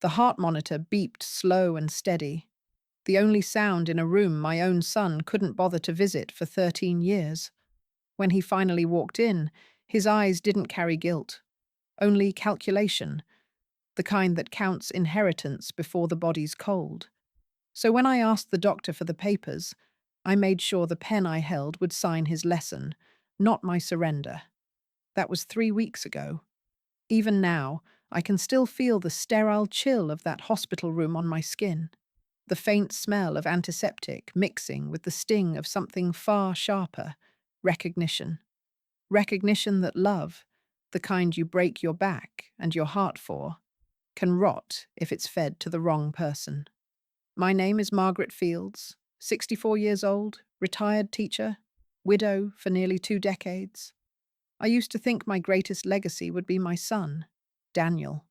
The heart monitor beeped slow and steady, the only sound in a room my own son couldn't bother to visit for 13 years. When he finally walked in, his eyes didn't carry guilt, only calculation, the kind that counts inheritance before the body's cold. So when I asked the doctor for the papers, I made sure the pen I held would sign his lesson, not my surrender. That was 3 weeks ago. Even now, I can still feel the sterile chill of that hospital room on my skin, the faint smell of antiseptic mixing with the sting of something far sharper, recognition. Recognition that love, the kind you break your back and your heart for, can rot if it's fed to the wrong person. My name is Margaret Fields, 64 years old, retired teacher, widow for nearly 2 decades. I used to think my greatest legacy would be my son, Daniel,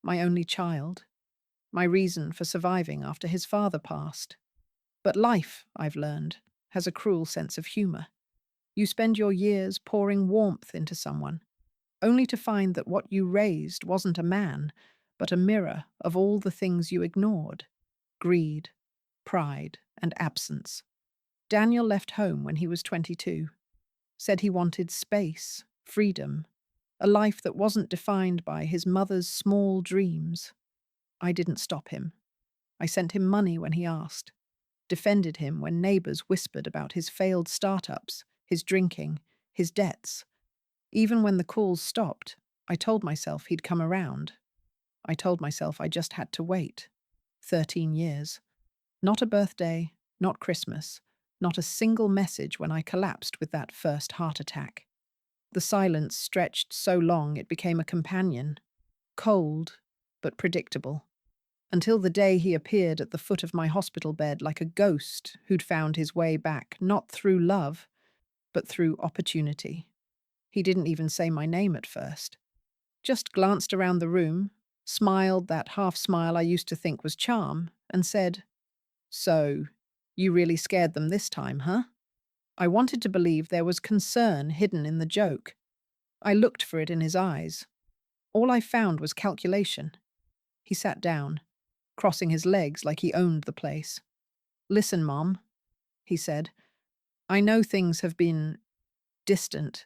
my only child, my reason for surviving after his father passed. But life, I've learned, has a cruel sense of humor. You spend your years pouring warmth into someone, only to find that what you raised wasn't a man, but a mirror of all the things you ignored: greed, pride, and absence. Daniel left home when he was 22, said he wanted space, freedom, a life that wasn't defined by his mother's small dreams. I didn't stop him. I sent him money when he asked, defended him when neighbors whispered about his failed startups, his drinking, his debts. Even when the calls stopped, I told myself he'd come around. I told myself I just had to wait. 13 years. Not a birthday, not Christmas, not a single message when I collapsed with that first heart attack. The silence stretched so long it became a companion, cold but predictable, until the day he appeared at the foot of my hospital bed like a ghost who'd found his way back not through love, but through opportunity. He didn't even say my name at first, just glanced around the room, smiled that half smile I used to think was charm, and said, "So, you really scared them this time, huh?" I wanted to believe there was concern hidden in the joke. I looked for it in his eyes. All I found was calculation. He sat down, crossing his legs like he owned the place. "Listen, Mom," he said. "I know things have been distant,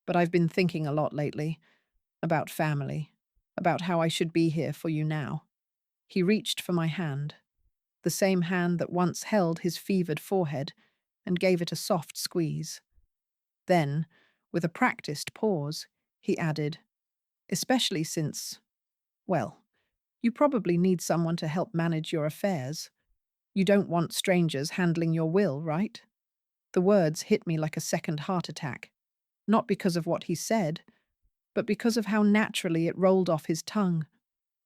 but I've been thinking a lot lately about family, about how I should be here for you now." He reached for my hand, the same hand that once held his fevered forehead, and gave it a soft squeeze. Then, with a practiced pause, he added, "Especially since, well, you probably need someone to help manage your affairs. You don't want strangers handling your will, right?" The words hit me like a second heart attack, not because of what he said, but because of how naturally it rolled off his tongue.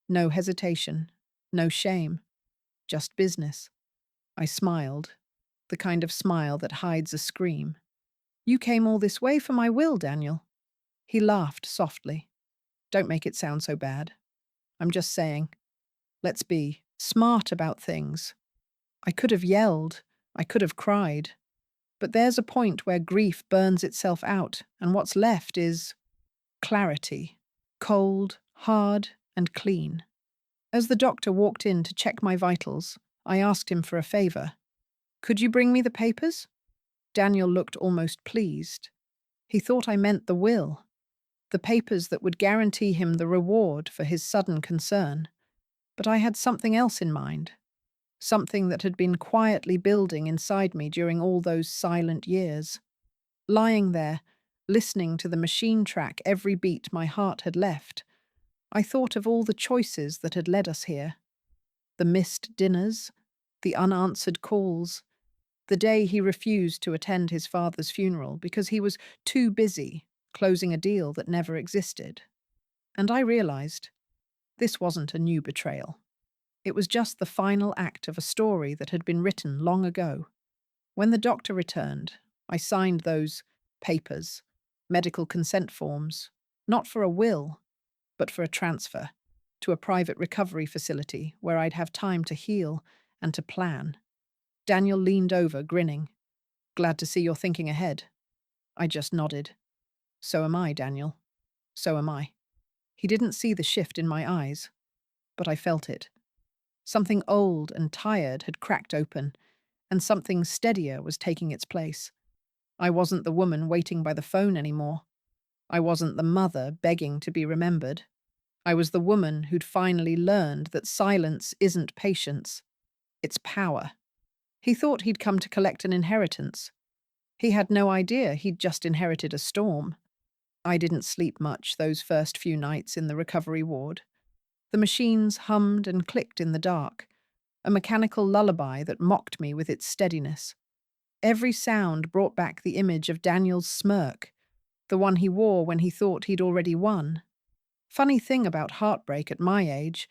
No hesitation, no shame, just business. I smiled, the kind of smile that hides a scream. "You came all this way for my will, Daniel." He laughed softly. "Don't make it sound so bad. I'm just saying, let's be smart about things. I could have yelled, I could have cried, but there's a point where grief burns itself out, and what's left is clarity, cold, hard, and clean." As the doctor walked in to check my vitals, I asked him for a favor. "Could you bring me the papers?" Daniel looked almost pleased. He thought I meant the will, the papers that would guarantee him the reward for his sudden concern. But I had something else in mind, something that had been quietly building inside me during all those silent years. Lying there, listening to the machine track every beat my heart had left, I thought of all the choices that had led us here. The missed dinners, the unanswered calls, the day he refused to attend his father's funeral because he was too busy closing a deal that never existed. And I realized this wasn't a new betrayal. It was just the final act of a story that had been written long ago. When the doctor returned, I signed those papers, medical consent forms, not for a will, but for a transfer to a private recovery facility where I'd have time to heal and to plan. Daniel leaned over, grinning. "Glad to see you're thinking ahead." I just nodded. "So am I, Daniel. So am I." He didn't see the shift in my eyes. but I felt it. Something old and tired had cracked open, and something steadier was taking its place. I wasn't the woman waiting by the phone anymore. I wasn't the mother begging to be remembered. I was the woman who'd finally learned that silence isn't patience, it's power. He thought he'd come to collect an inheritance. He had no idea he'd just inherited a storm. I didn't sleep much those first few nights in the recovery ward. The machines hummed and clicked in the dark, a mechanical lullaby that mocked me with its steadiness. Every sound brought back the image of Daniel's smirk, the one he wore when he thought he'd already won. Funny thing about heartbreak at my age,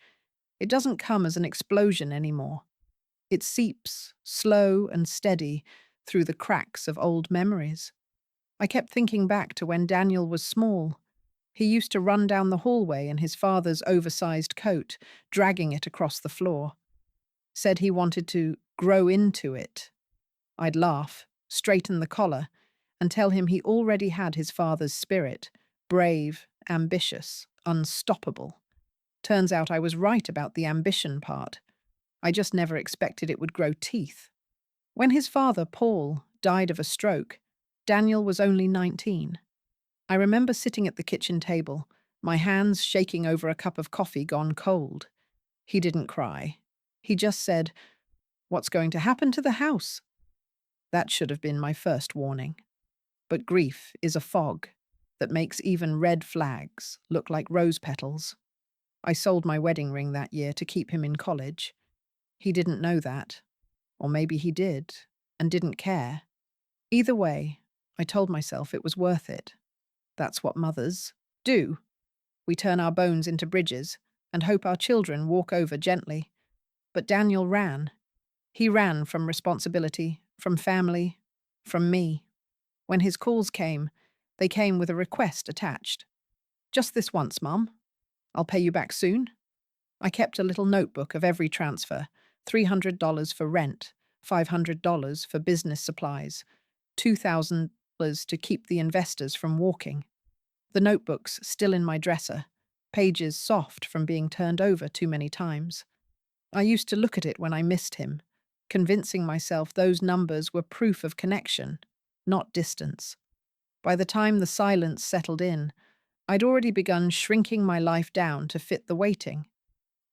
it doesn't come as an explosion anymore. It seeps, slow and steady, through the cracks of old memories. I kept thinking back to when Daniel was small. He used to run down the hallway in his father's oversized coat, dragging it across the floor. Said he wanted to grow into it. I'd laugh, straighten the collar, and tell him he already had his father's spirit, brave, ambitious, unstoppable. Turns out I was right about the ambition part. I just never expected it would grow teeth. When his father, Paul, died of a stroke, Daniel was only 19. I remember sitting at the kitchen table, my hands shaking over a cup of coffee gone cold. He didn't cry. He just said, "What's going to happen to the house?" That should have been my first warning. But grief is a fog that makes even red flags look like rose petals. I sold my wedding ring that year to keep him in college. He didn't know that. Or maybe he did, and didn't care. Either way, I told myself it was worth it. That's what mothers do. We turn our bones into bridges and hope our children walk over gently. But Daniel ran. He ran from responsibility, from family, from me. When his calls came, they came with a request attached. "Just this once, Mum. I'll pay you back soon." I kept a little notebook of every transfer: $300 for rent, $500 for business supplies, $2,000 to keep the investors from walking. The notebook's still in my dresser, pages soft from being turned over too many times. I used to look at it when I missed him, convincing myself those numbers were proof of connection, not distance. By the time the silence settled in, I'd already begun shrinking my life down to fit the waiting.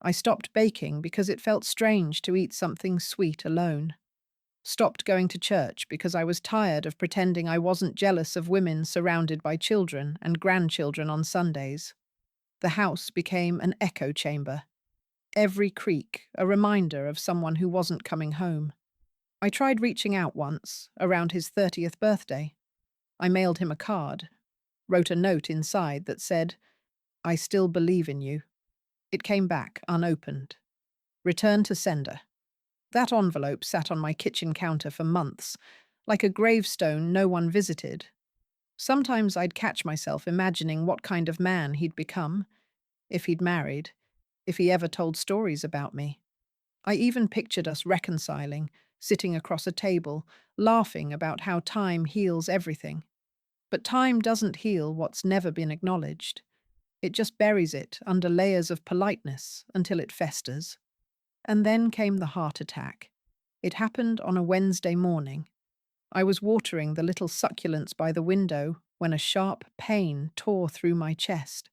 I stopped baking because it felt strange to eat something sweet alone. Stopped going to church because I was tired of pretending I wasn't jealous of women surrounded by children and grandchildren on Sundays. The house became an echo chamber. Every creak a reminder of someone who wasn't coming home. I tried reaching out once, around his 30th birthday. I mailed him a card, wrote a note inside that said, "I still believe in you." It came back unopened. Return to sender. That envelope sat on my kitchen counter for months, like a gravestone no one visited. Sometimes I'd catch myself imagining what kind of man he'd become, if he'd married, if he ever told stories about me. I even pictured us reconciling, sitting across a table, laughing about how time heals everything. But time doesn't heal what's never been acknowledged. It just buries it under layers of politeness until it festers. And then came the heart attack. It happened on a Wednesday morning. I was watering the little succulents by the window when a sharp pain tore through my chest.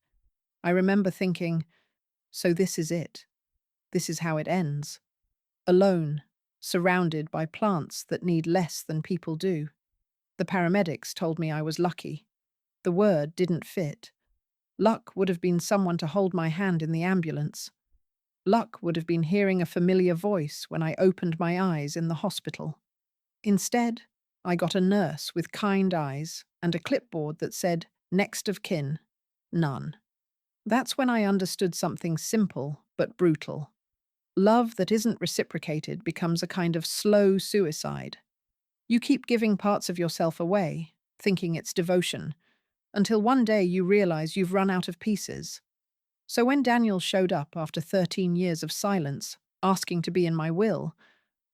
I remember thinking, so this is it. This is how it ends. Alone, surrounded by plants that need less than people do. The paramedics told me I was lucky. The word didn't fit. Luck would have been someone to hold my hand in the ambulance. Luck would have been hearing a familiar voice when I opened my eyes in the hospital. Instead, I got a nurse with kind eyes and a clipboard that said, "Next of kin, none." That's when I understood something simple but brutal. Love that isn't reciprocated becomes a kind of slow suicide. You keep giving parts of yourself away, thinking it's devotion, until one day you realize you've run out of pieces. So when Daniel showed up after 13 years of silence, asking to be in my will,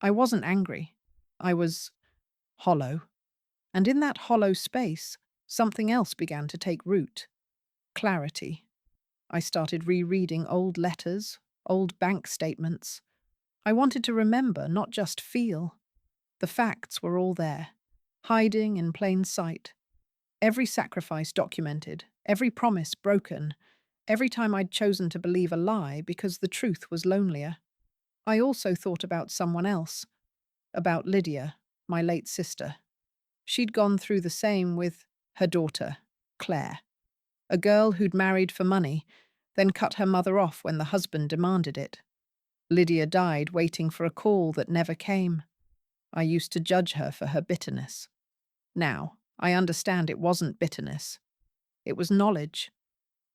I wasn't angry. I was hollow. And in that hollow space, something else began to take root. Clarity. I started rereading old letters, old bank statements. I wanted to remember, not just feel. The facts were all there, hiding in plain sight. Every sacrifice documented, every promise broken, every time I'd chosen to believe a lie because the truth was lonelier. I also thought about someone else, about Lydia, my late sister. She'd gone through the same with her daughter, Claire, a girl who'd married for money, then cut her mother off when the husband demanded it. Lydia died waiting for a call that never came. I used to judge her for her bitterness. Now, I understand it wasn't bitterness. It was knowledge,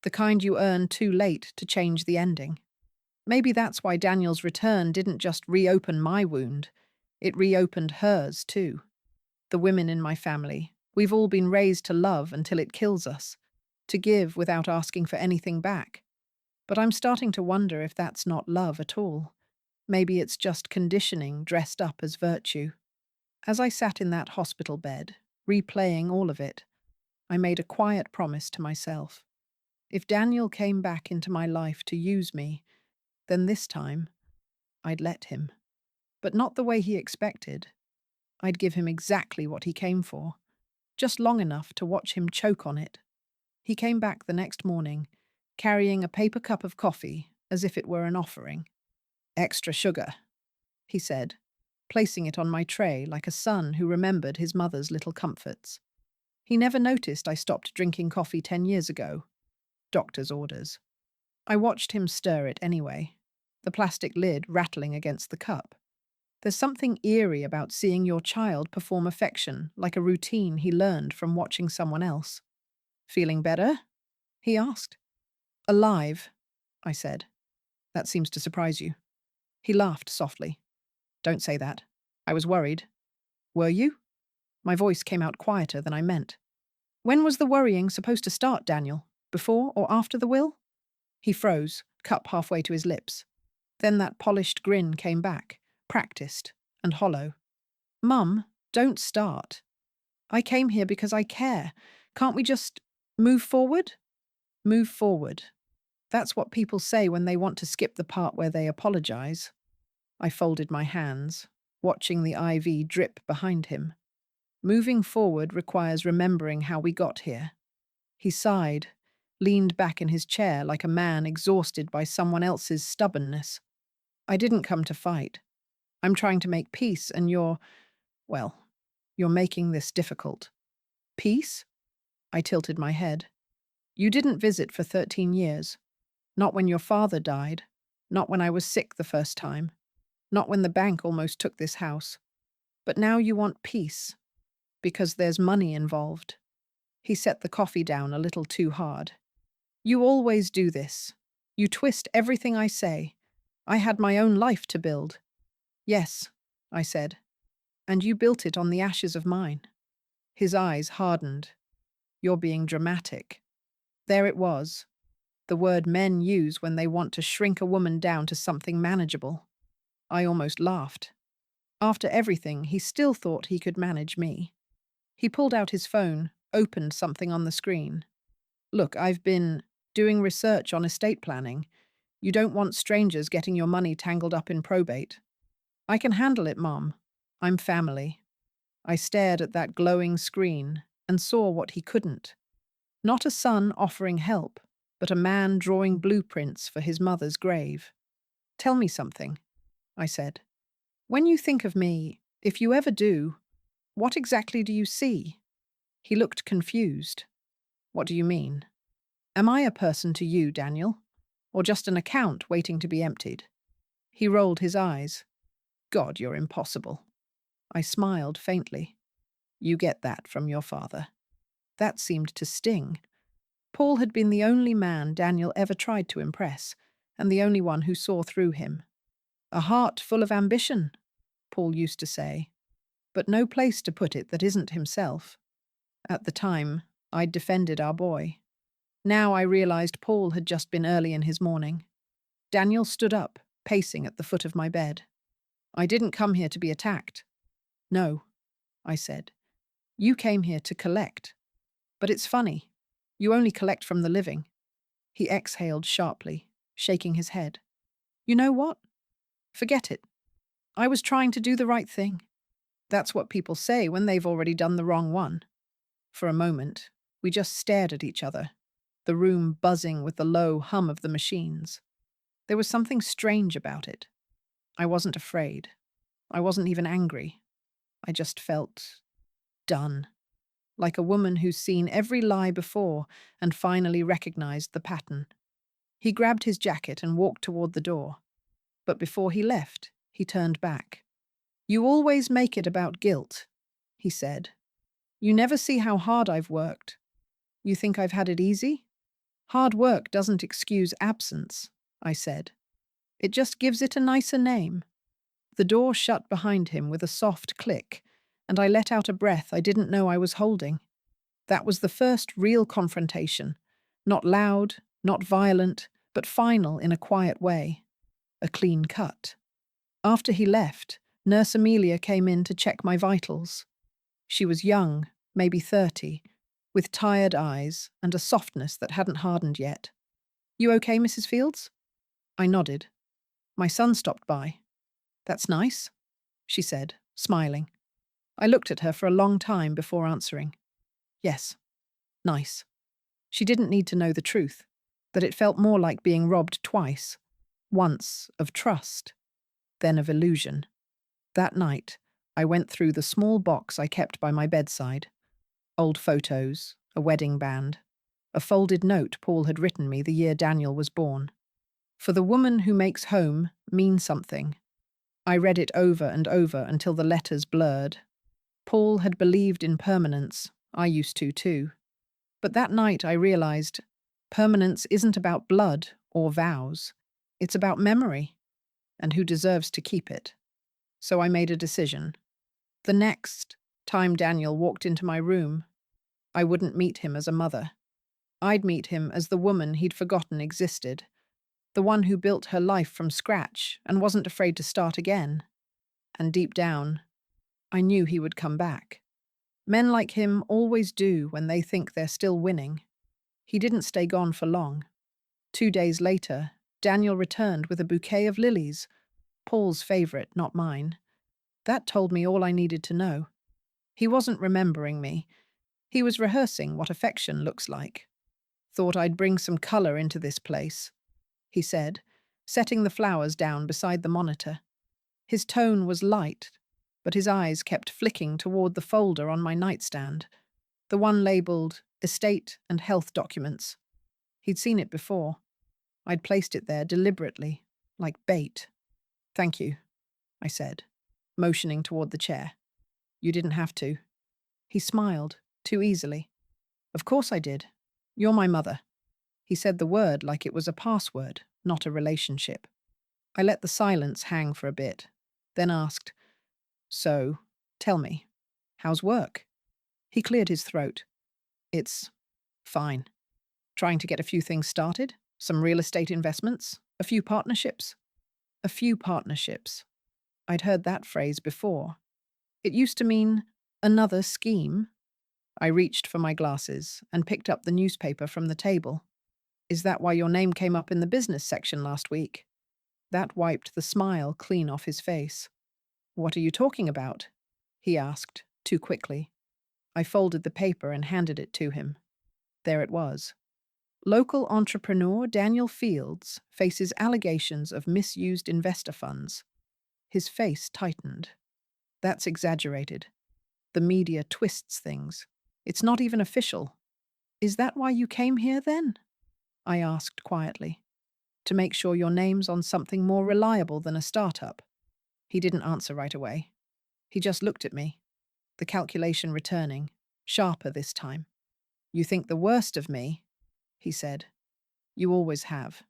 the kind you earn too late to change the ending. Maybe that's why Daniel's return didn't just reopen my wound, it reopened hers too. The women in my family, we've all been raised to love until it kills us, to give without asking for anything back. But I'm starting to wonder if that's not love at all. Maybe it's just conditioning dressed up as virtue. As I sat in that hospital bed, replaying all of it, I made a quiet promise to myself. If Daniel came back into my life to use me, then this time, I'd let him. But not the way he expected. I'd give him exactly what he came for, just long enough to watch him choke on it. He came back the next morning, carrying a paper cup of coffee as if it were an offering. "Extra sugar," he said, placing it on my tray like a son who remembered his mother's little comforts. He never noticed I stopped drinking coffee 10 years ago. Doctor's orders. I watched him stir it anyway, the plastic lid rattling against the cup. There's something eerie about seeing your child perform affection like a routine he learned from watching someone else. "Feeling better?" he asked. "Alive," I said. "That seems to surprise you." He laughed softly. "Don't say that. I was worried." "Were you?" My voice came out quieter than I meant. "When was the worrying supposed to start, Daniel? Before or after the will?" He froze, cup halfway to his lips. Then that polished grin came back, practiced and hollow. "Mum, don't start. I came here because I care. Can't we just move forward?" Move forward. That's what people say when they want to skip the part where they apologize. I folded my hands, watching the IV drip behind him. Moving forward requires remembering how we got here. He sighed, leaned back in his chair like a man exhausted by someone else's stubbornness. "I didn't come to fight. I'm trying to make peace, and well, you're making this difficult." "Peace?" I tilted my head. "You didn't visit for 13 years. Not when your father died. Not when I was sick the first time. Not when the bank almost took this house. But now you want peace. Because there's money involved." He set the coffee down a little too hard. "You always do this. You twist everything I say. I had my own life to build." "Yes," I said. "And you built it on the ashes of mine." His eyes hardened. "You're being dramatic." There it was. The word men use when they want to shrink a woman down to something manageable. I almost laughed. After everything, he still thought he could manage me. He pulled out his phone, opened something on the screen. "Look, I've been doing research on estate planning. You don't want strangers getting your money tangled up in probate." "I can handle it, Mom. I'm family." I stared at that glowing screen and saw what he couldn't. Not a son offering help, but a man drawing blueprints for his mother's grave. "Tell me something," I said. "When you think of me, if you ever do, what exactly do you see?" He looked confused. "What do you mean? Am I a person to you, Daniel? Or just an account waiting to be emptied?" He rolled his eyes. "God, you're impossible." I smiled faintly. "You get that from your father." That seemed to sting. Paul had been the only man Daniel ever tried to impress, and the only one who saw through him. "A heart full of ambition," Paul used to say, but no place to put it that isn't himself. At the time, I'd defended our boy. Now I realized Paul had just been early in his morning. Daniel stood up, pacing at the foot of my bed. "I didn't come here to be attacked." "No," I said. "You came here to collect. But it's funny. You only collect from the living." He exhaled sharply, shaking his head. You know what? Forget it. I was trying to do the right thing. That's what people say when they've already done the wrong one. For a moment, we just stared at each other, the room buzzing with the low hum of the machines. There was something strange about it. I wasn't afraid. I wasn't even angry. I just felt done, like a woman who's seen every lie before and finally recognized the pattern. He grabbed his jacket and walked toward the door. But before he left, he turned back. "You always make it about guilt," he said. "You never see how hard I've worked. You think I've had it easy? Hard work doesn't excuse absence," I said. "It just gives it a nicer name." The door shut behind him with a soft click, and I let out a breath I didn't know I was holding. That was the first real confrontation. Not loud, not violent, but final in a quiet way. A clean cut. After he left, Nurse Amelia came in to check my vitals. She was young, maybe 30, with tired eyes and a softness that hadn't hardened yet. "You okay, Mrs. Fields?" I nodded. "My son stopped by." "That's nice," she said, smiling. I looked at her for a long time before answering. "Yes, nice." She didn't need to know the truth, that it felt more like being robbed twice. Once of trust, then of illusion. That night, I went through the small box I kept by my bedside. Old photos, a wedding band, a folded note Paul had written me the year Daniel was born. "For the woman who makes home mean something." I read it over and over until the letters blurred. Paul had believed in permanence. I used to too. But that night I realized permanence isn't about blood or vows. It's about memory and who deserves to keep it. So I made a decision. The next time Daniel walked into my room, I wouldn't meet him as a mother. I'd meet him as the woman he'd forgotten existed, the one who built her life from scratch and wasn't afraid to start again. And deep down, I knew he would come back. Men like him always do when they think they're still winning. He didn't stay gone for long. 2 days later, Daniel returned with a bouquet of lilies, Paul's favorite, not mine. That told me all I needed to know. He wasn't remembering me. He was rehearsing what affection looks like. "Thought I'd bring some color into this place," he said, setting the flowers down beside the monitor. His tone was light, but his eyes kept flicking toward the folder on my nightstand, the one labeled Estate and Health Documents. He'd seen it before. I'd placed it there deliberately, like bait. "Thank you," I said, motioning toward the chair. "You didn't have to." He smiled, too easily. "Of course I did. You're my mother." He said the word like it was a password, not a relationship. I let the silence hang for a bit, then asked, "So, tell me, how's work?" He cleared his throat. "It's fine. Trying to get a few things started, some real estate investments, a few partnerships." A few partnerships. I'd heard that phrase before. It used to mean another scheme. I reached for my glasses and picked up the newspaper from the table. "Is that why your name came up in the business section last week?" That wiped the smile clean off his face. "What are you talking about?" he asked, too quickly. I folded the paper and handed it to him. There it was. "Local entrepreneur Daniel Fields faces allegations of misused investor funds." His face tightened. "That's exaggerated. The media twists things. It's not even official." "Is that why you came here then?" I asked quietly. "To make sure your name's on something more reliable than a startup." He didn't answer right away. He just looked at me, the calculation returning, sharper this time. "You think the worst of me?" he said. "You always have."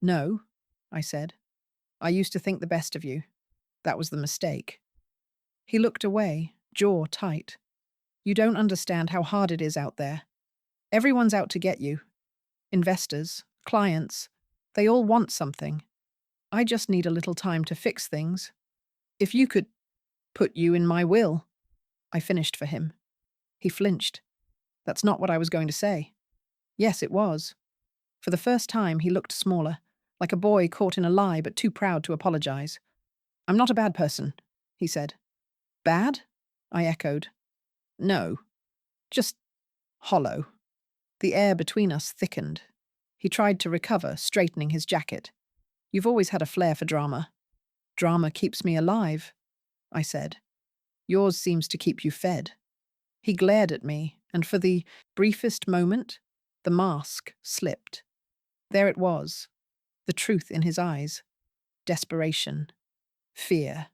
"No," I said. "I used to think the best of you. That was the mistake." He looked away, jaw tight. "You don't understand how hard it is out there. Everyone's out to get you. Investors, clients, they all want something. I just need a little time to fix things. If you could put you in my will." I finished for him. He flinched. "That's not what I was going to say." Yes, it was. For the first time, he looked smaller, like a boy caught in a lie but too proud to apologize. "I'm not a bad person," he said. "Bad?" I echoed. "No, just hollow." The air between us thickened. He tried to recover, straightening his jacket. "You've always had a flair for drama." "Drama keeps me alive," I said. "Yours seems to keep you fed." He glared at me, and for the briefest moment, the mask slipped. There it was, the truth in his eyes. Desperation. Fear.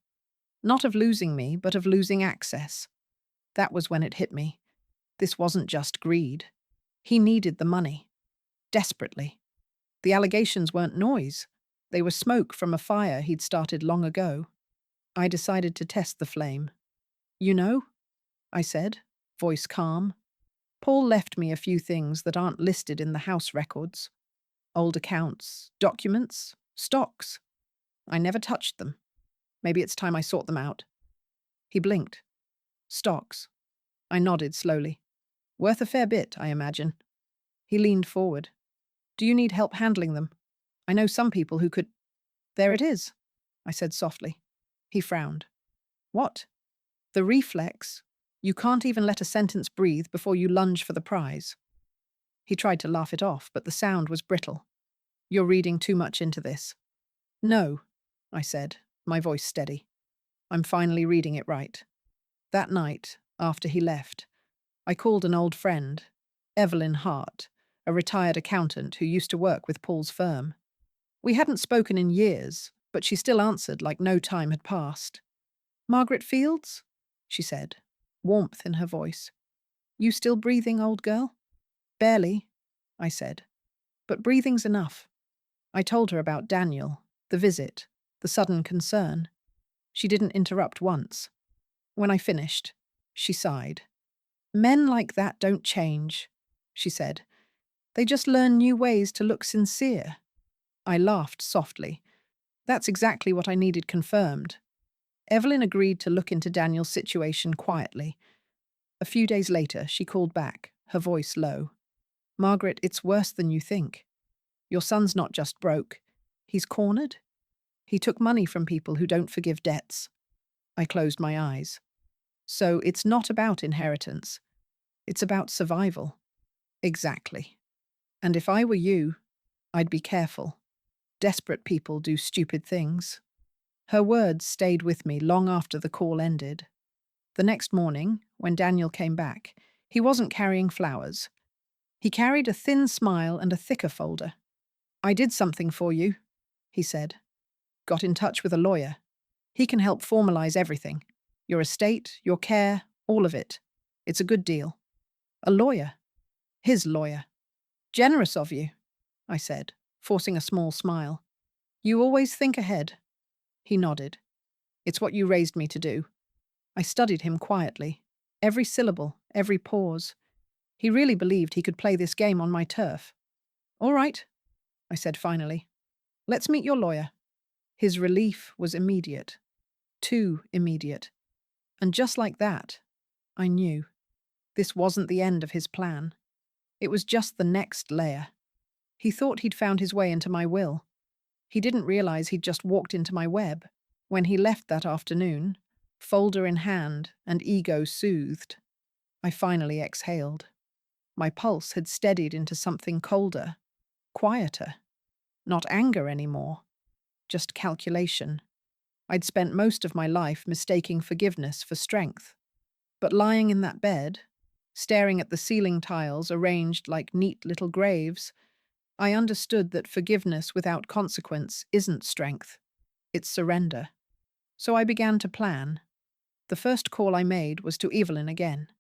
Not of losing me, but of losing access. That was when it hit me. This wasn't just greed. He needed the money. Desperately. The allegations weren't noise. They were smoke from a fire he'd started long ago. I decided to test the flame. "You know?" I said, voice calm. "Paul left me a few things that aren't listed in the house records. Old accounts, documents, stocks. I never touched them. Maybe it's time I sort them out." He blinked. "Stocks." I nodded slowly. "Worth a fair bit, I imagine." He leaned forward. "Do you need help handling them? I know some people who could—" "There it is," I said softly. He frowned. "What?" "The reflex. You can't even let a sentence breathe before you lunge for the prize." He tried to laugh it off, but the sound was brittle. "You're reading too much into this." "No," I said, my voice steady. "I'm finally reading it right." That night, after he left, I called an old friend, Evelyn Hart, a retired accountant who used to work with Paul's firm. We hadn't spoken in years, but she still answered like no time had passed. "Margaret Fields?" she said, warmth in her voice. "You still breathing, old girl?" "Barely," I said, "but breathing's enough." I told her about Daniel, the visit, the sudden concern. She didn't interrupt once. When I finished, she sighed. "Men like that don't change," she said. "They just learn new ways to look sincere." I laughed softly. That's exactly what I needed confirmed. Evelyn agreed to look into Daniel's situation quietly. A few days later, she called back, her voice low. "Margaret, it's worse than you think. Your son's not just broke. He's cornered. He took money from people who don't forgive debts." I closed my eyes. "So it's not about inheritance. It's about survival." "Exactly. And if I were you, I'd be careful. Desperate people do stupid things." Her words stayed with me long after the call ended. The next morning, when Daniel came back, he wasn't carrying flowers. He carried a thin smile and a thicker folder. "I did something for you," he said. "Got in touch with a lawyer. He can help formalize everything. Your estate, your care, all of it. It's a good deal." "A lawyer?" "His lawyer." "Generous of you," I said, forcing a small smile. "You always think ahead." He nodded. "It's what you raised me to do." I studied him quietly. Every syllable, every pause. He really believed he could play this game on my turf. "All right," I said finally. "Let's meet your lawyer." His relief was immediate. Too immediate. And just like that, I knew. This wasn't the end of his plan. It was just the next layer. He thought he'd found his way into my will. He didn't realize he'd just walked into my web. When he left that afternoon, folder in hand and ego soothed, I finally exhaled. My pulse had steadied into something colder, quieter. Not anger anymore, just calculation. I'd spent most of my life mistaking forgiveness for strength. But lying in that bed, staring at the ceiling tiles arranged like neat little graves, I understood that forgiveness without consequence isn't strength. It's surrender. So I began to plan. The first call I made was to Evelyn again.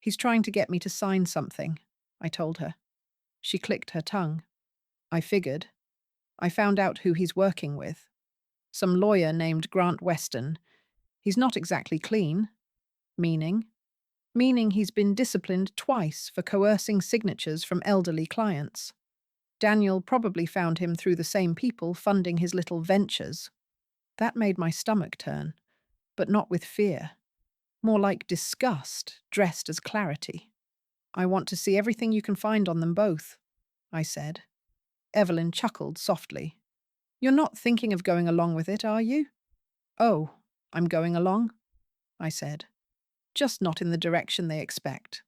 "He's trying to get me to sign something," I told her. She clicked her tongue. "I figured. I found out who he's working with. Some lawyer named Grant Weston. He's not exactly clean." "Meaning?" "Meaning he's been disciplined twice for coercing signatures from elderly clients. Daniel probably found him through the same people funding his little ventures." That made my stomach turn, but not with fear. More like disgust, dressed as clarity. "I want to see everything you can find on them both," I said. Evelyn chuckled softly. You're not thinking of going along with it, are you? Oh, I'm going along, I said, just not in the direction they expect.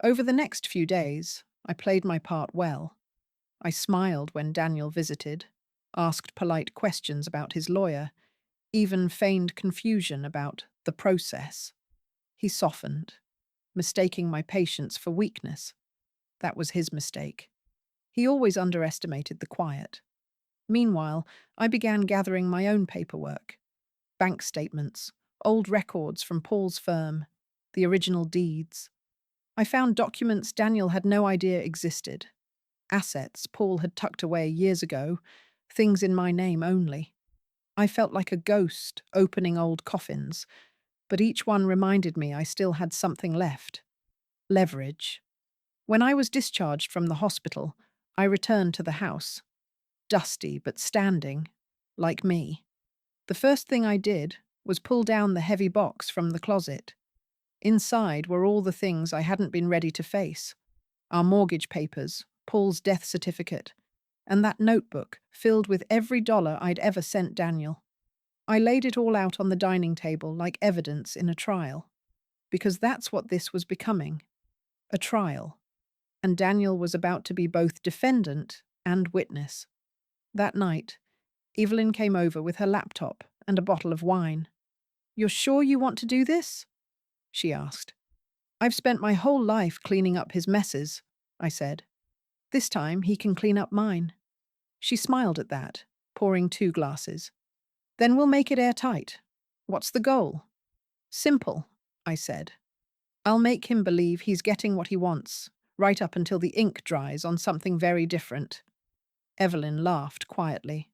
Over the next few days, I played my part well. I smiled when Daniel visited, asked polite questions about his lawyer, even feigned confusion about the process. He softened, mistaking my patience for weakness. That was his mistake. He always underestimated the quiet. Meanwhile, I began gathering my own paperwork: bank statements, old records from Paul's firm, the original deeds. I found documents Daniel had no idea existed, assets Paul had tucked away years ago, things in my name only. I felt like a ghost opening old coffins, but each one reminded me I still had something left: leverage. When I was discharged from the hospital, I returned to the house, dusty but standing, like me. The first thing I did was pull down the heavy box from the closet. Inside were all the things I hadn't been ready to face: our mortgage papers, Paul's death certificate, and that notebook filled with every dollar I'd ever sent Daniel. I laid it all out on the dining table like evidence in a trial, because that's what this was becoming: a trial. And Daniel was about to be both defendant and witness. That night, Evelyn came over with her laptop and a bottle of wine. "You're sure you want to do this?" she asked. "I've spent my whole life cleaning up his messes," I said. "This time he can clean up mine." She smiled at that, pouring 2 glasses. "Then we'll make it airtight. What's the goal?" "Simple," I said. "I'll make him believe he's getting what he wants, right up until the ink dries on something very different." Evelyn laughed quietly.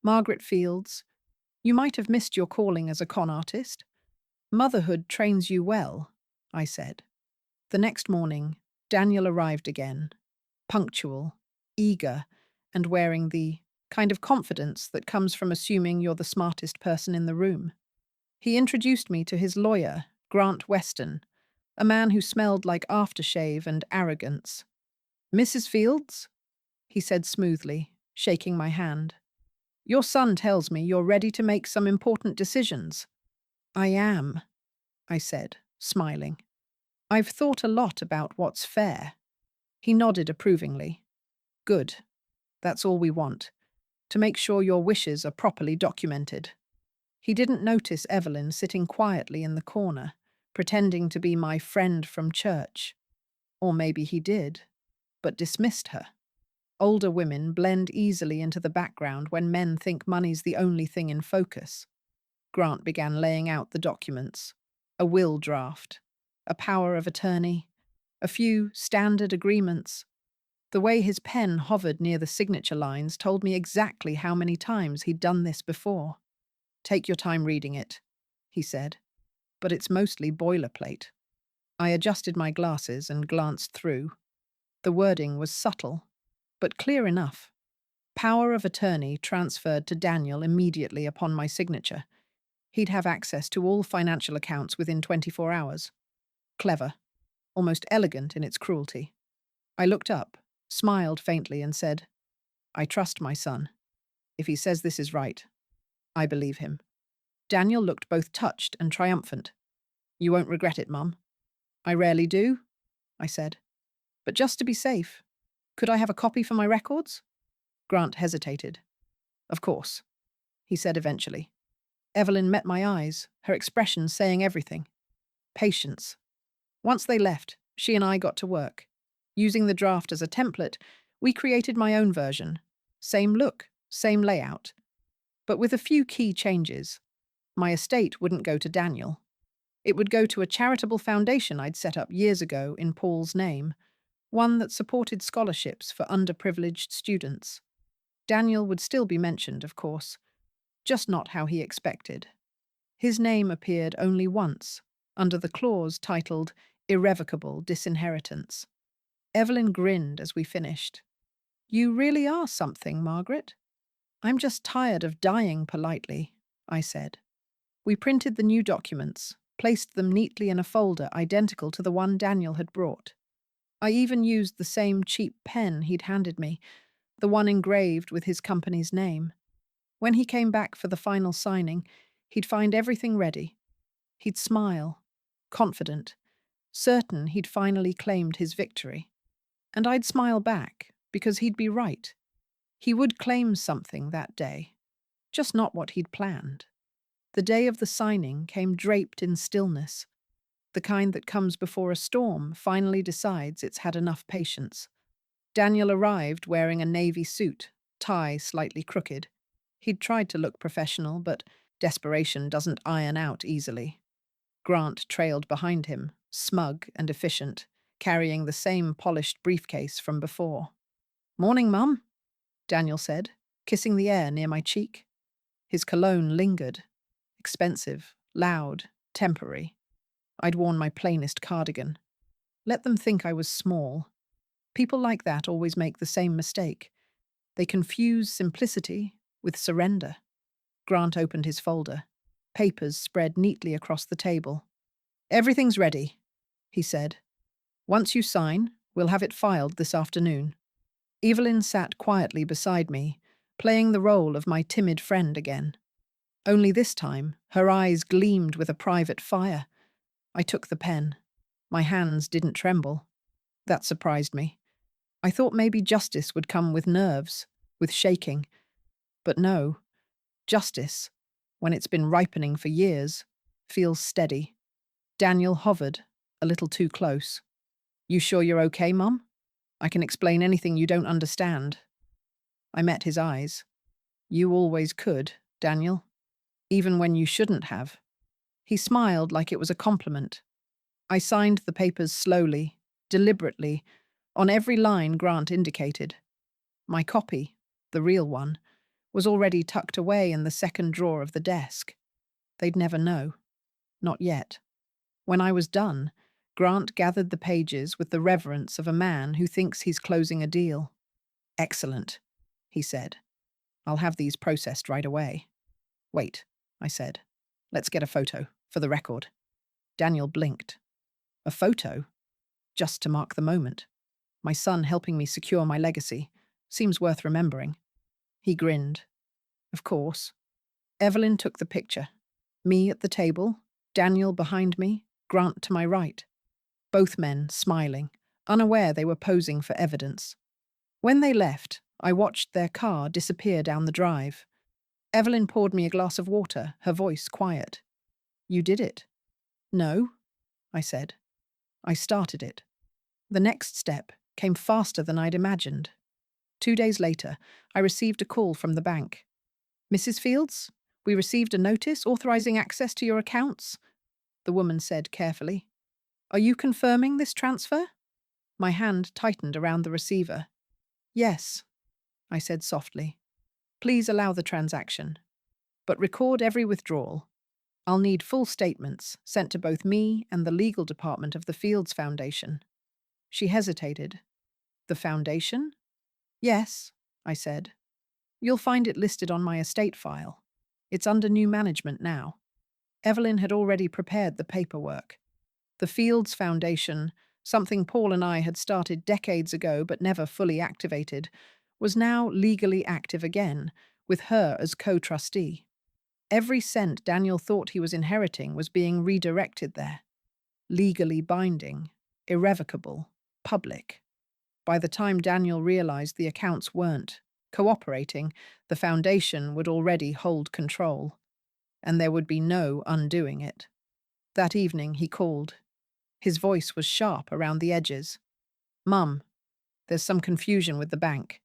"Margaret Fields, you might have missed your calling as a con artist. Motherhood trains you well," I said. The next morning, Daniel arrived again, punctual, eager, and wearing the kind of confidence that comes from assuming you're the smartest person in the room. He introduced me to his lawyer, Grant Weston, a man who smelled like aftershave and arrogance. "Mrs. Fields?" he said smoothly, shaking my hand. "Your son tells me you're ready to make some important decisions." "I am," I said, smiling. "I've thought a lot about what's fair." He nodded approvingly. "Good. That's all we want, to make sure your wishes are properly documented." He didn't notice Evelyn sitting quietly in the corner, pretending to be my friend from church. Or maybe he did, but dismissed her. Older women blend easily into the background when men think money's the only thing in focus. Grant began laying out the documents: a will draft, a power of attorney, a few standard agreements. The way his pen hovered near the signature lines told me exactly how many times he'd done this before. "Take your time reading it," he said, "but it's mostly boilerplate." I adjusted my glasses and glanced through. The wording was subtle, but clear enough. Power of attorney transferred to Daniel immediately upon my signature. He'd have access to all financial accounts within 24 hours. Clever, almost elegant in its cruelty. I looked up, smiled faintly, and said, "I trust my son. If he says this is right, I believe him." Daniel looked both touched and triumphant. "You won't regret it, Mum." "I rarely do," I said. "But just to be safe, could I have a copy for my records?" Grant hesitated. "Of course," he said eventually. Evelyn met my eyes, her expression saying everything. Patience. Once they left, she and I got to work. Using the draft as a template, we created my own version. Same look, same layout, but with a few key changes. My estate wouldn't go to Daniel. It would go to a charitable foundation I'd set up years ago in Paul's name, one that supported scholarships for underprivileged students. Daniel would still be mentioned, of course, just not how he expected. His name appeared only once, under the clause titled Irrevocable Disinheritance. Evelyn grinned as we finished. "You really are something, Margaret." "I'm just tired of dying politely," I said. We printed the new documents, placed them neatly in a folder identical to the one Daniel had brought. I even used the same cheap pen he'd handed me, the one engraved with his company's name. When he came back for the final signing, he'd find everything ready. He'd smile, confident, certain he'd finally claimed his victory. And I'd smile back, because he'd be right. He would claim something that day, just not what he'd planned. The day of the signing came draped in stillness, the kind that comes before a storm finally decides it's had enough patience. Daniel arrived wearing a navy suit, tie slightly crooked. He'd tried to look professional, but desperation doesn't iron out easily. Grant trailed behind him, smug and efficient, carrying the same polished briefcase from before. "Morning, Mum," Daniel said, kissing the air near my cheek. His cologne lingered. Expensive, loud, temporary. I'd worn my plainest cardigan. Let them think I was small. People like that always make the same mistake. They confuse simplicity with surrender. Grant opened his folder. Papers spread neatly across the table. "Everything's ready," he said. "Once you sign, we'll have it filed this afternoon." Evelyn sat quietly beside me, playing the role of my timid friend again. Only this time, her eyes gleamed with a private fire. I took the pen. My hands didn't tremble. That surprised me. I thought maybe justice would come with nerves, with shaking. But no, justice, when it's been ripening for years, feels steady. Daniel hovered, a little too close. "You sure you're okay, Mum? I can explain anything you don't understand." I met his eyes. "You always could, Daniel. Even when you shouldn't have." He smiled like it was a compliment. I signed the papers slowly, deliberately, on every line Grant indicated. My copy, the real one, was already tucked away in the second drawer of the desk. They'd never know. Not yet. When I was done, Grant gathered the pages with the reverence of a man who thinks he's closing a deal. "Excellent," he said. "I'll have these processed right away." "Wait," I said. "Let's get a photo, for the record." Daniel blinked. "A photo? Just to mark the moment. My son helping me secure my legacy. Seems worth remembering." He grinned. "Of course." Evelyn took the picture. Me at the table, Daniel behind me, Grant to my right. Both men smiling, unaware they were posing for evidence. When they left, I watched their car disappear down the drive. Evelyn poured me a glass of water, her voice quiet. "You did it." "No," I said. "I started it." The next step came faster than I'd imagined. 2 days later, I received a call from the bank. "Mrs. Fields, we received a notice authorizing access to your accounts," the woman said carefully. "Are you confirming this transfer?" My hand tightened around the receiver. "Yes," I said softly. "Please allow the transaction. But record every withdrawal. I'll need full statements sent to both me and the legal department of the Fields Foundation." She hesitated. "The foundation?" "Yes," I said. "You'll find it listed on my estate file. It's under new management now." Evelyn had already prepared the paperwork. The Fields Foundation, something Paul and I had started decades ago but never fully activated, was now legally active again, with her as co-trustee. Every cent Daniel thought he was inheriting was being redirected there. Legally binding, irrevocable, public. By the time Daniel realized the accounts weren't cooperating, the foundation would already hold control, and there would be no undoing it. That evening he called. His voice was sharp around the edges. "Mum, there's some confusion with the bank.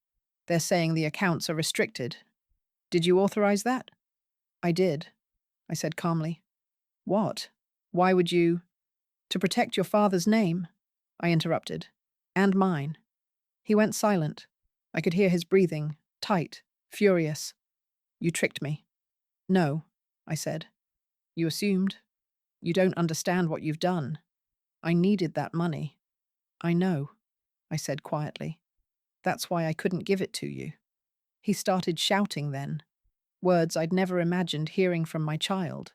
They're saying the accounts are restricted. Did you authorize that?" "I did," I said calmly. "What? Why would you—" "To protect your father's name," I interrupted. "And mine." He went silent. I could hear his breathing, tight, furious. "You tricked me." "No," I said. "You assumed. You don't understand what you've done. I needed that money." "I know," I said quietly. "That's why I couldn't give it to you." He started shouting then. Words I'd never imagined hearing from my child.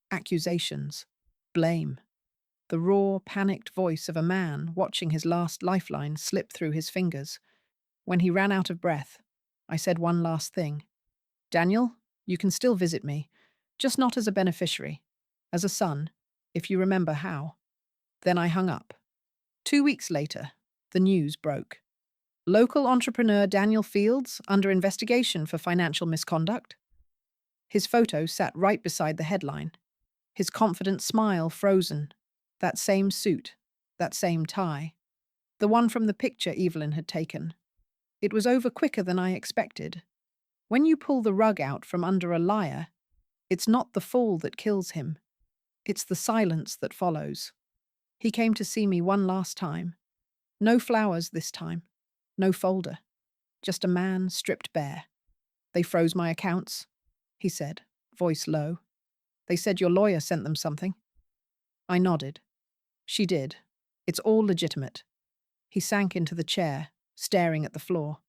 Accusations. Blame. The raw, panicked voice of a man watching his last lifeline slip through his fingers. When he ran out of breath, I said one last thing. "Daniel, You can still visit me, just not as a beneficiary, as a son, if you remember how." Then I hung up. 2 weeks later, the news broke. Local entrepreneur Daniel Fields under investigation for financial misconduct. His photo sat right beside the headline. His confident smile frozen. That same suit, that same tie. The one from the picture Evelyn had taken. It was over quicker than I expected. When you pull the rug out from under a liar, it's not the fall that kills him. It's the silence that follows. He came to see me one last time. No flowers this time. No folder. Just a man stripped bare. "They froze my accounts," he said, voice low. "They said your lawyer sent them something." I nodded. "She did. It's all legitimate." He sank into the chair, staring at the floor.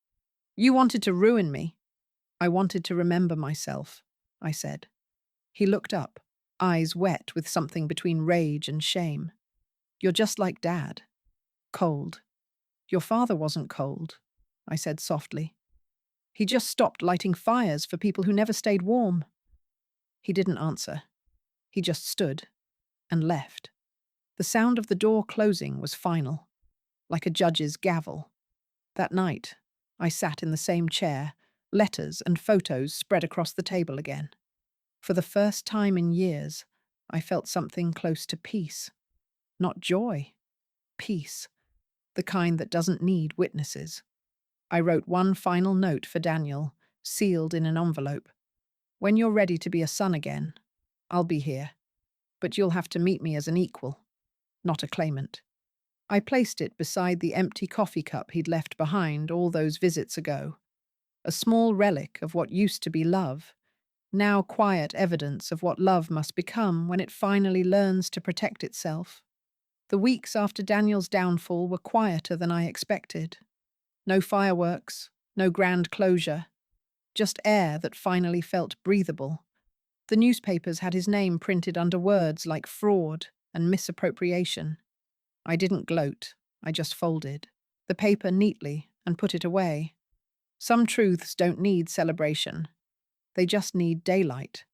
"You wanted to ruin me." "I wanted to remember myself," I said. He looked up, eyes wet with something between rage and shame. "You're just like Dad. Cold." "Your father wasn't cold," I said softly. "He just stopped lighting fires for people who never stayed warm." He didn't answer. He just stood and left. The sound of the door closing was final, like a judge's gavel. That night, I sat in the same chair, letters and photos spread across the table again. For the first time in years, I felt something close to peace. Not joy. Peace. The kind that doesn't need witnesses. I wrote one final note for Daniel, sealed in an envelope. "When you're ready to be a son again, I'll be here. But you'll have to meet me as an equal, not a claimant." I placed it beside the empty coffee cup he'd left behind all those visits ago. A small relic of what used to be love, now quiet evidence of what love must become when it finally learns to protect itself. The weeks after Daniel's downfall were quieter than I expected. No fireworks, no grand closure, just air that finally felt breathable. The newspapers had his name printed under words like fraud and misappropriation. I didn't gloat, I just folded the paper neatly and put it away. Some truths don't need celebration. They just need daylight.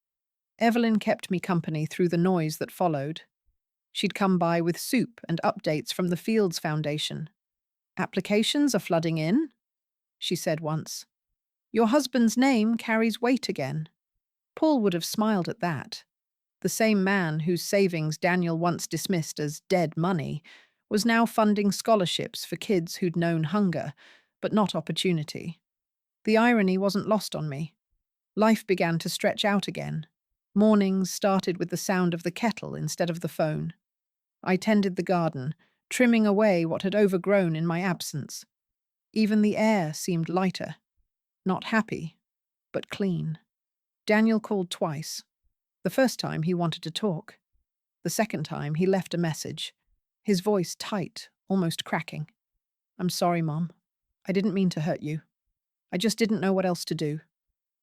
Evelyn kept me company through the noise that followed. She'd come by with soup and updates from the Fields Foundation. "Applications are flooding in," she said once. "Your husband's name carries weight again." Paul would have smiled at that. The same man whose savings Daniel once dismissed as dead money was now funding scholarships for kids who'd known hunger, but not opportunity. The irony wasn't lost on me. Life began to stretch out again. Mornings started with the sound of the kettle instead of the phone. I tended the garden, trimming away what had overgrown in my absence. Even the air seemed lighter. Not happy, but clean. Daniel called twice. The first time he wanted to talk. The second time he left a message, his voice tight, almost cracking. "I'm sorry, Mom. I didn't mean to hurt you. I just didn't know what else to do."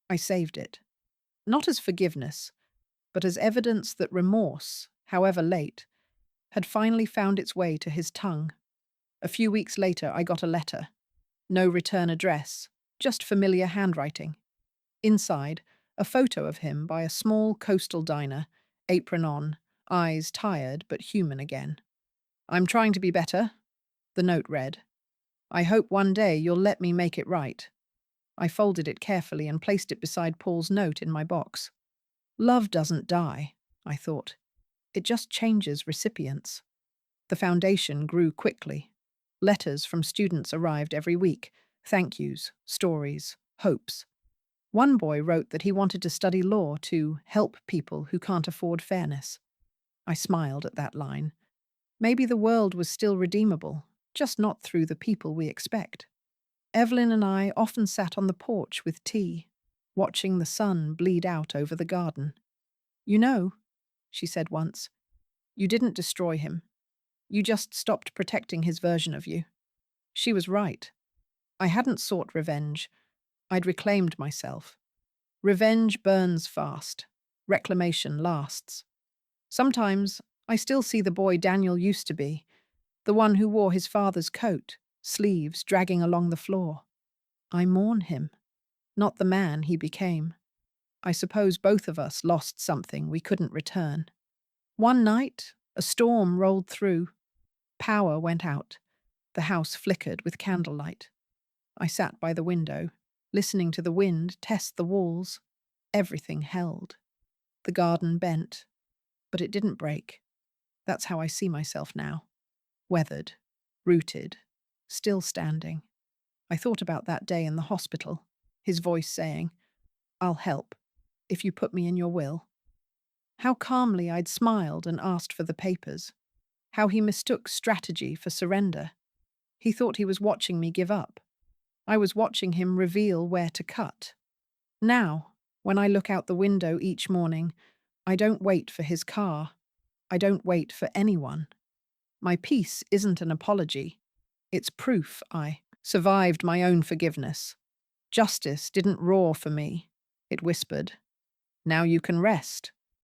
I saved it. Not as forgiveness, but as evidence that remorse, however late, had finally found its way to his tongue. A few weeks later, I got a letter. No return address, just familiar handwriting. Inside, a photo of him by a small coastal diner, apron on, eyes tired but human again. "I'm trying to be better," the note read. "I hope one day you'll let me make it right." I folded it carefully and placed it beside Paul's note in my box. Love doesn't die, I thought. It just changes recipients. The foundation grew quickly. Letters from students arrived every week. Thank yous, stories, hopes. One boy wrote that he wanted to study law to help people who can't afford fairness. I smiled at that line. Maybe the world was still redeemable, just not through the people we expect. Evelyn and I often sat on the porch with tea, watching the sun bleed out over the garden. "You know," she said once, "you didn't destroy him. You just stopped protecting his version of you." She was right. I hadn't sought revenge. I'd reclaimed myself. Revenge burns fast. Reclamation lasts. Sometimes I still see the boy Daniel used to be, the one who wore his father's coat, sleeves dragging along the floor. I mourn him, not the man he became. I suppose both of us lost something we couldn't return. One night, a storm rolled through. Power went out. The house flickered with candlelight. I sat by the window, listening to the wind test the walls. Everything held. The garden bent, but it didn't break. That's how I see myself now. Weathered, rooted, still standing. I thought about that day in the hospital, his voice saying, "I'll help, if you put me in your will." How calmly I'd smiled and asked for the papers. How he mistook strategy for surrender. He thought he was watching me give up. I was watching him reveal where to cut. Now, when I look out the window each morning, I don't wait for his car. I don't wait for anyone. My peace isn't an apology. It's proof I survived my own forgiveness. Justice didn't roar for me. It whispered, "Now you can rest."